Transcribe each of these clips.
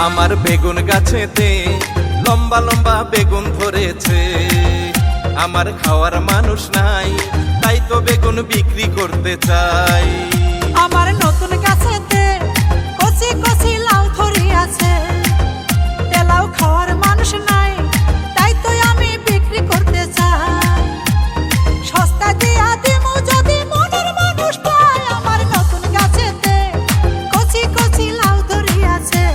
আমার বেগুন গাছেতে লম্বা লম্বা বেগুন ধরেছে। আমার খাওয়ার মানুষ নাই, তাই তো বেগুন বিক্রি করতে চাই। আমার নতুন গাছেতে কচি কচি লাউ ধরিয়াছে, লাউ খাওয়ার মানুষ নাই, তাই তো আমি বিক্রি করতে চাই। সস্তা দিয়া দিমু যদি মনের মানুষ পায়। আমার নতুন গাছেতে কচি কচি লাউ ধরিয়াছে।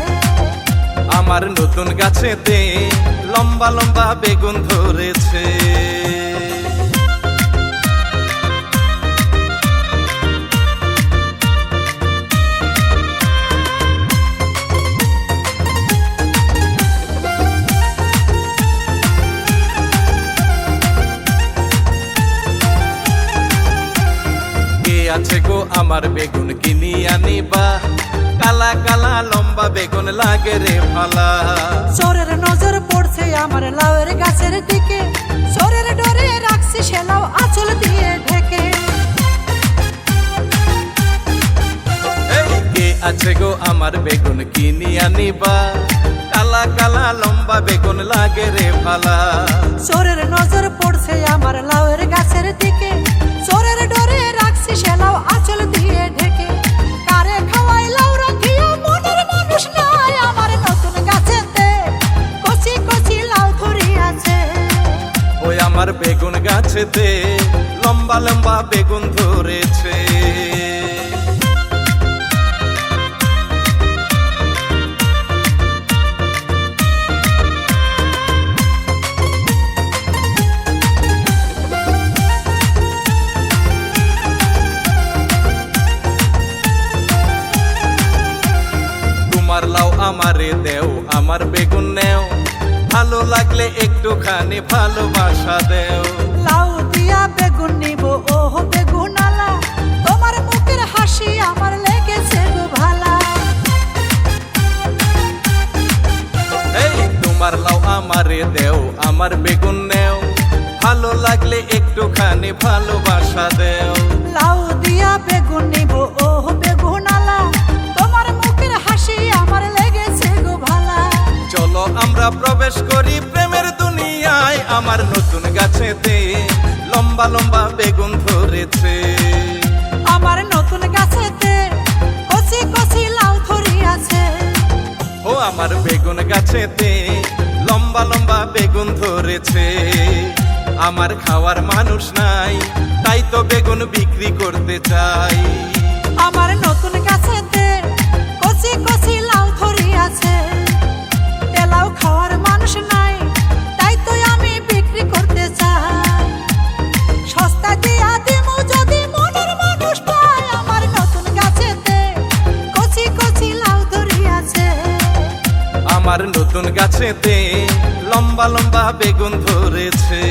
আমার নতুন গাছেতে লম্বা লম্বা বেগুন ধরেছে। আছে গো আমার বেগুন কিনি আনিবা, কালা কালা লম্বা বেগুন লাগে রে ভালা। চোরের নজর পড়ছে আমার লাউয়ের গাছের দিকে, চোরের ডরে রাখছি সে লাউ আঁচল দিয়ে ঢেকে। কে আছে গো আমার বেগুন কিনি আনিবা, কালা কালা লম্বা বেগুন লাগে রে ভালা। চোরের নজর পড়ছে আমার লাউয়ের গাছের দিকে, চোরের ডরে রাখছি সে লাউ আঁচল দিয়ে ঢেকে। কারে খাওয়াই লাউ রাখিয়া মনের মানুষ নাই। আমার নতুন গাছেতে কচি কচি লাউ ধরিয়াছে। ওই আমার বেগুন গাছেতে লম্বা লম্বা বেগুন ধরেছে। তোমার লাউ আমারে দেও, আমার বেগুন নেও, ভালো লাগলে একটুখানি ভালোবাসা দেও। লাউ দিয়া বেগুন নিব ওহ বেগুনালা, তোমার মুখের হাসি আমার লেগেছে গো ভালা। এই তোমার লাউ আমারে দেও, আমার বেগুন নেও, ভালো লাগলে একটুখানি ভালোবাসা দেও। লাউ দিয়া বেগুন নিব ওহ বেগুনালা, তোমার মুখের হাসি আমার লেগেছে গো ভালা। চলো আমরা প্রবেশ করি প্রেমের দুনিয়ায়। আমার নতুন গাছেতে লম্বা লম্বা বেগুন ধরেছে। আমার নতুন গাছেতে কচি কচি লাউ ধরিয়াছে। ও আমার বেগুন গাছেতে লম্বা লম্বা বেগুন ধরেছে। আমার খাওয়ার মানুষ নাই, তাই তো বেগুন বিক্রি করতে চাই। আমার নতুন গাছেতে কচি কচি লাউ ধরিয়াছে, লাউ খাওয়ার মানুষ নাই, তাই তো আমি বিক্রি করতে চাই। সস্তা দিয়া দিমু যদি মনের মানুষ পায়। আমার নতুন গাছেতে কচি কচি লাউ ধরিয়াছে। আমার নতুন গাছেতে লম্বা লম্বা বেগুন ধরেছে।